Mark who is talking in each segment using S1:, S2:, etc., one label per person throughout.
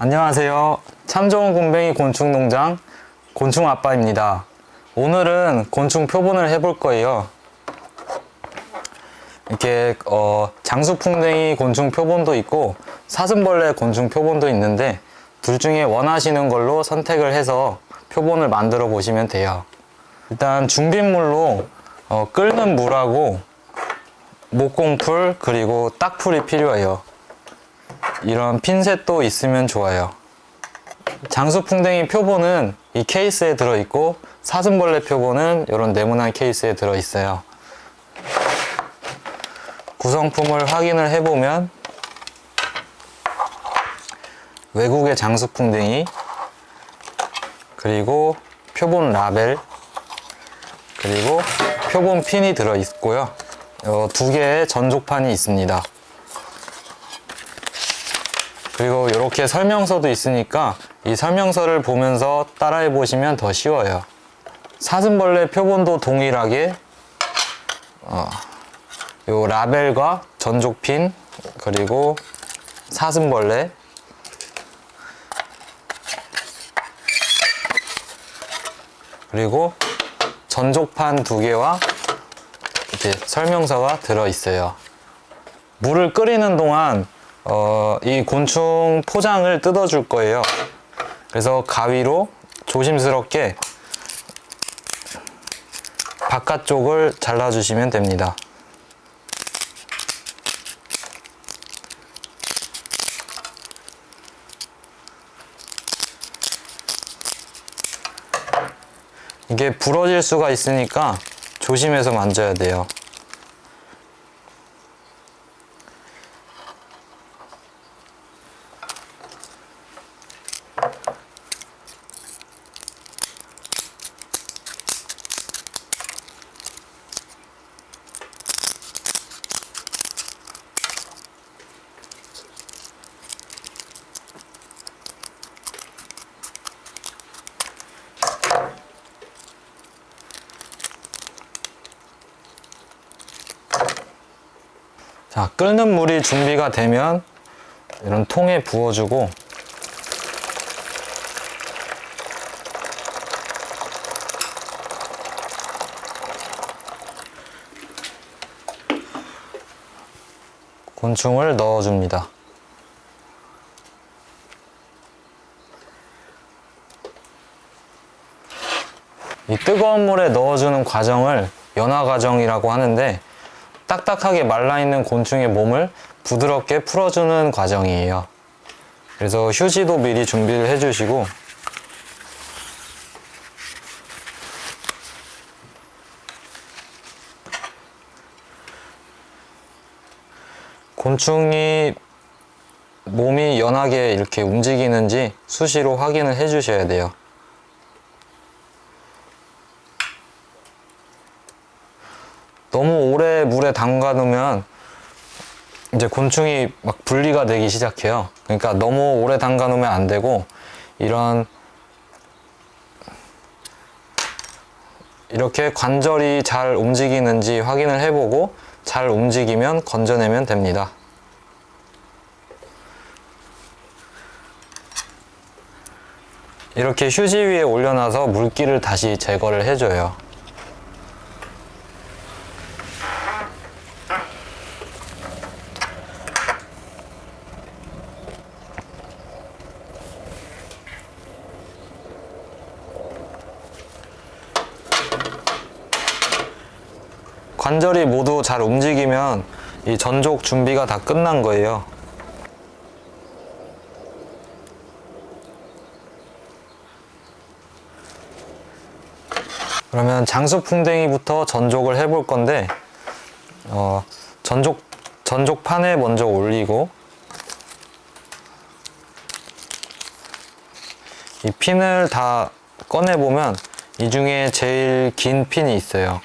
S1: 안녕하세요. 참 좋은 곰뱅이 곤충농장 곤충아빠입니다. 오늘은 곤충 표본을 해볼 거예요. 이렇게 장수풍뎅이 곤충 표본도 있고 사슴벌레 곤충 표본도 있는데 둘 중에 원하시는 걸로 선택을 해서 표본을 만들어 보시면 돼요. 일단 준비물로 끓는 물하고 목공풀 그리고 딱풀이 필요해요. 이런 핀셋도 있으면 좋아요. 장수풍뎅이 표본은 이 케이스에 들어있고 사슴벌레 표본은 이런 네모난 케이스에 들어있어요. 구성품을 확인을 해보면 외국의 장수풍뎅이, 그리고 표본 라벨, 그리고 표본 핀이 들어있고요. 두 개의 전족판이 있습니다. 그리고 이렇게 설명서도 있으니까 이 설명서를 보면서 따라해 보시면 더 쉬워요. 사슴벌레 표본도 동일하게 요 라벨과 전족핀 그리고 사슴벌레 그리고 전족판 두 개와 이렇게 설명서가 들어 있어요. 물을 끓이는 동안 이 곤충 포장을 뜯어 줄 거예요. 그래서 가위로 조심스럽게 바깥쪽을 잘라 주시면 됩니다. 이게 부러질 수가 있으니까 조심해서 만져야 돼요. 자, 끓는 물이 준비가 되면 이런 통에 부어주고 곤충을 넣어줍니다. 이 뜨거운 물에 넣어주는 과정을 연화 과정이라고 하는데 딱딱하게 말라있는 곤충의 몸을 부드럽게 풀어주는 과정이에요. 그래서 휴지도 미리 준비를 해주시고 곤충이 몸이 연하게 이렇게 움직이는지 수시로 확인을 해주셔야 돼요. 너무 오래 물에 담가 놓으면 이제 곤충이 막 분리가 되기 시작해요. 그러니까 너무 오래 담가 놓으면 안 되고 이렇게 관절이 잘 움직이는지 확인을 해보고 잘 움직이면 건져내면 됩니다. 이렇게 휴지 위에 올려놔서 물기를 다시 제거를 해줘요. 관절이 모두 잘 움직이면 이 전족 준비가 다 끝난 거예요. 그러면 장수풍뎅이부터 전족을 해볼 건데 전족판에 먼저 올리고 이 핀을 다 꺼내보면 이 중에 제일 긴 핀이 있어요.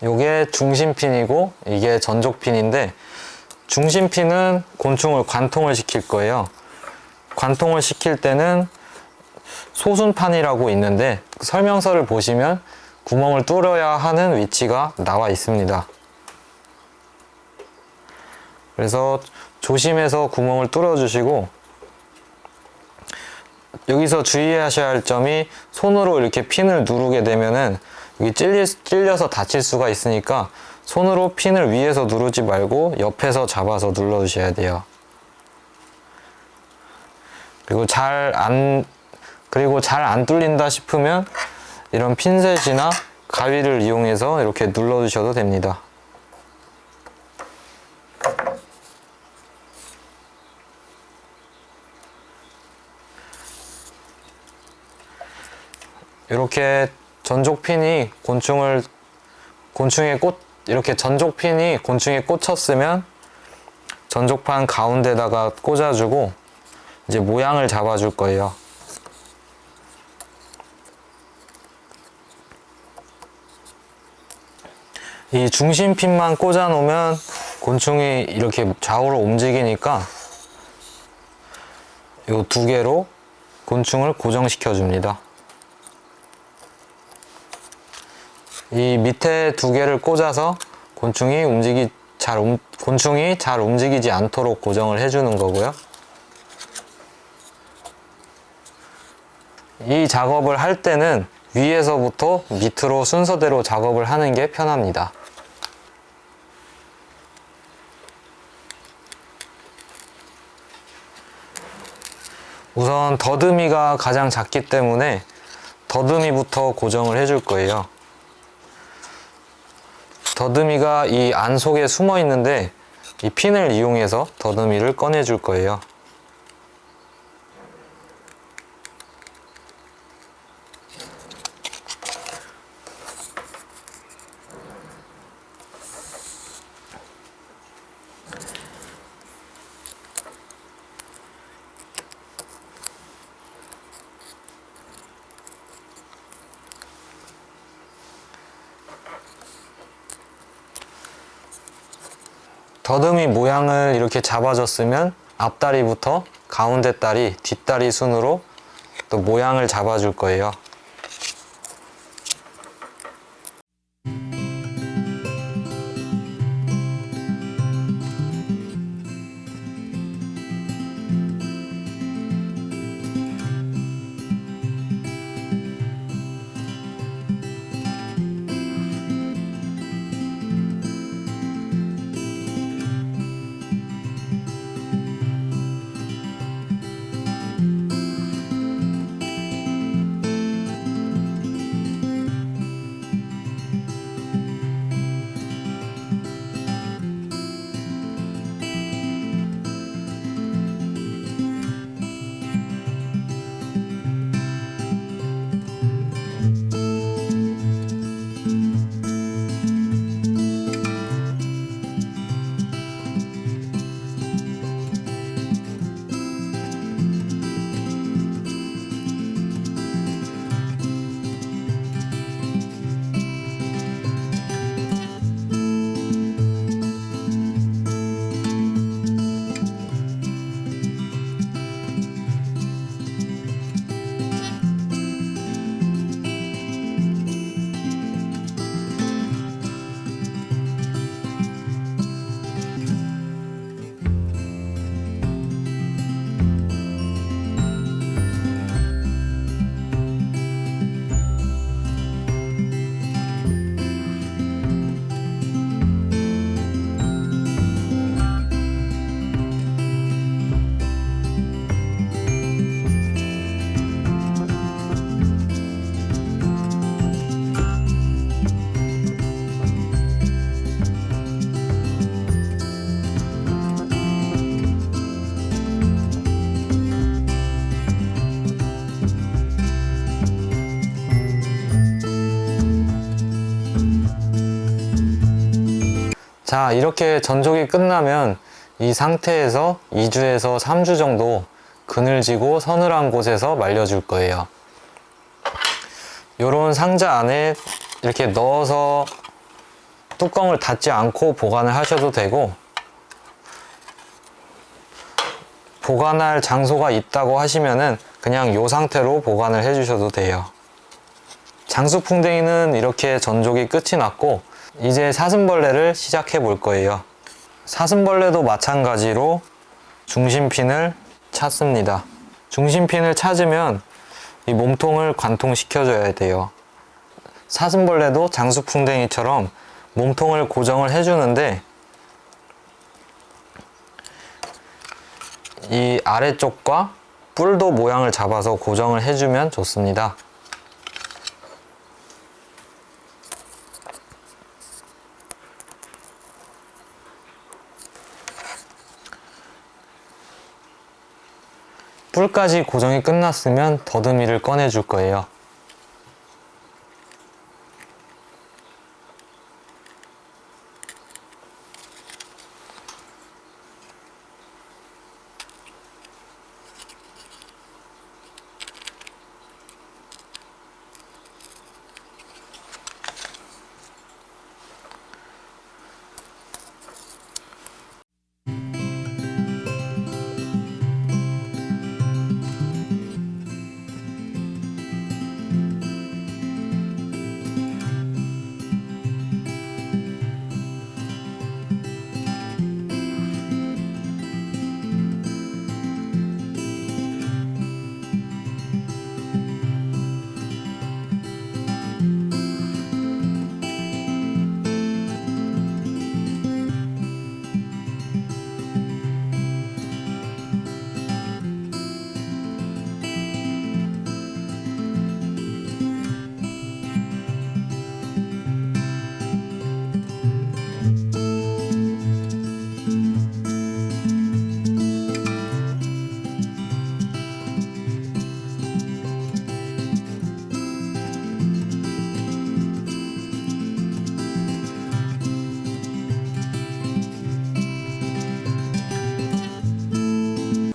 S1: 요게 중심핀이고 이게 전족핀인데 중심핀은 곤충을 관통을 시킬 거예요. 관통을 시킬 때는 소순판이라고 있는데 설명서를 보시면 구멍을 뚫어야 하는 위치가 나와 있습니다. 그래서 조심해서 구멍을 뚫어 주시고, 여기서 주의하셔야 할 점이 손으로 이렇게 핀을 누르게 되면은 여기 찔려서 다칠 수가 있으니까 손으로 핀을 위에서 누르지 말고 옆에서 잡아서 눌러 주셔야 돼요. 그리고 잘 안 뚫린다 싶으면 이런 핀셋이나 가위를 이용해서 이렇게 눌러 주셔도 됩니다. 이렇게 전족핀이 이렇게 전족핀이 곤충에 꽂혔으면 전족판 가운데다가 꽂아주고 이제 모양을 잡아줄 거예요. 이 중심핀만 꽂아 놓으면 곤충이 이렇게 좌우로 움직이니까 이 두 개로 곤충을 고정시켜 줍니다. 이 밑에 두 개를 꽂아서 곤충이 잘 움직이지 않도록 고정을 해주는 거고요. 이 작업을 할 때는 위에서부터 밑으로 순서대로 작업을 하는 게 편합니다. 우선 더듬이가 가장 작기 때문에 더듬이부터 고정을 해줄 거예요. 더듬이가 이 안 속에 숨어 있는데 이 핀을 이용해서 더듬이를 꺼내 줄 거예요. 더듬이 모양을 이렇게 잡아줬으면 앞다리부터 가운데 다리, 뒷다리 순으로 또 모양을 잡아줄 거예요. 자, 이렇게 전족이 끝나면 이 상태에서 2주에서 3주 정도 그늘지고 서늘한 곳에서 말려줄 거예요. 요런 상자 안에 이렇게 넣어서 뚜껑을 닫지 않고 보관을 하셔도 되고, 보관할 장소가 있다고 하시면은 그냥 요 상태로 보관을 해 주셔도 돼요. 장수풍뎅이는 이렇게 전족이 끝이 났고, 이제 사슴벌레를 시작해 볼 거예요. 사슴벌레도 마찬가지로 중심핀을 찾습니다. 중심핀을 찾으면 이 몸통을 관통시켜 줘야 돼요. 사슴벌레도 장수풍뎅이처럼 몸통을 고정을 해주는데, 이 아래쪽과 뿔도 모양을 잡아서 고정을 해주면 좋습니다. 뿔까지 고정이 끝났으면 더듬이를 꺼내 줄 거예요.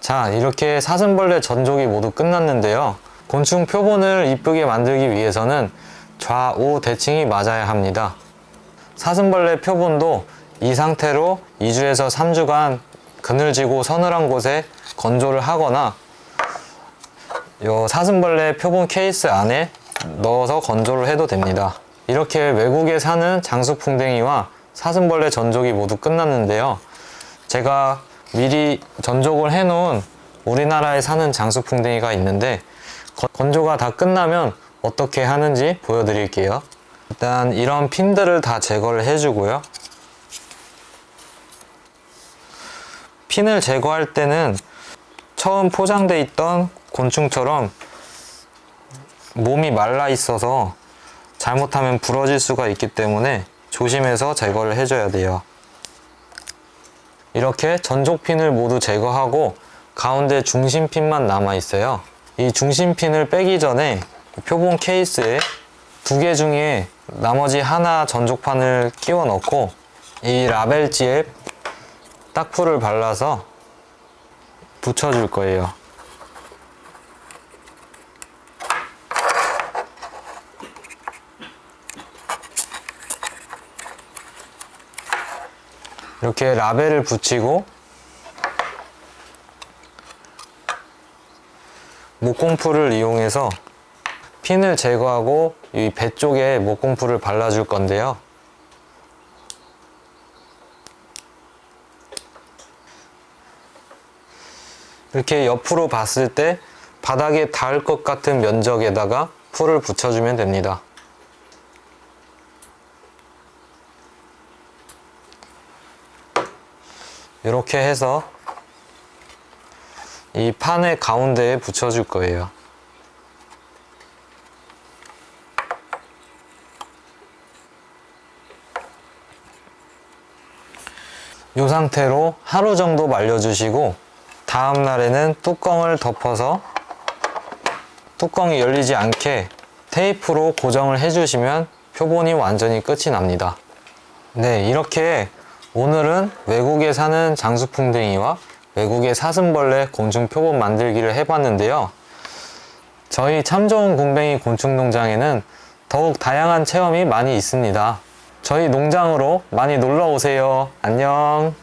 S1: 자, 이렇게 사슴벌레 전족이 모두 끝났는데요. 곤충 표본을 이쁘게 만들기 위해서는 좌우 대칭이 맞아야 합니다. 사슴벌레 표본도 이 상태로 2주에서 3주간 그늘지고 서늘한 곳에 건조를 하거나 요 사슴벌레 표본 케이스 안에 넣어서 건조를 해도 됩니다. 이렇게 외국에 사는 장수풍뎅이와 사슴벌레 전족이 모두 끝났는데요. 제가 미리 전족을 해놓은 우리나라에 사는 장수풍뎅이가 있는데, 건조가 다 끝나면 어떻게 하는지 보여드릴게요. 일단 이런 핀들을 다 제거를 해주고요. 핀을 제거할 때는 처음 포장돼 있던 곤충처럼 몸이 말라 있어서 잘못하면 부러질 수가 있기 때문에 조심해서 제거를 해줘야 돼요. 이렇게 전족핀을 모두 제거하고 가운데 중심핀만 남아 있어요. 이 중심핀을 빼기 전에 표본 케이스에 2개 중에 나머지 하나 전족판을 끼워 넣고 이 라벨지에 딱풀을 발라서 붙여줄 거예요. 이렇게 라벨을 붙이고 목공풀을 이용해서 핀을 제거하고 이 배 쪽에 목공풀을 발라줄 건데요. 이렇게 옆으로 봤을 때 바닥에 닿을 것 같은 면적에다가 풀을 붙여주면 됩니다. 이렇게 해서 이 판의 가운데에 붙여줄 거예요. 이 상태로 하루 정도 말려주시고 다음 날에는 뚜껑을 덮어서 뚜껑이 열리지 않게 테이프로 고정을 해주시면 표본이 완전히 끝이 납니다. 네, 이렇게 오늘은 외국에 사는 장수풍뎅이와 외국의 사슴벌레 곤충 표본 만들기를 해봤는데요. 저희 참 좋은 굼벵이 곤충농장에는 더욱 다양한 체험이 많이 있습니다. 저희 농장으로 많이 놀러 오세요. 안녕.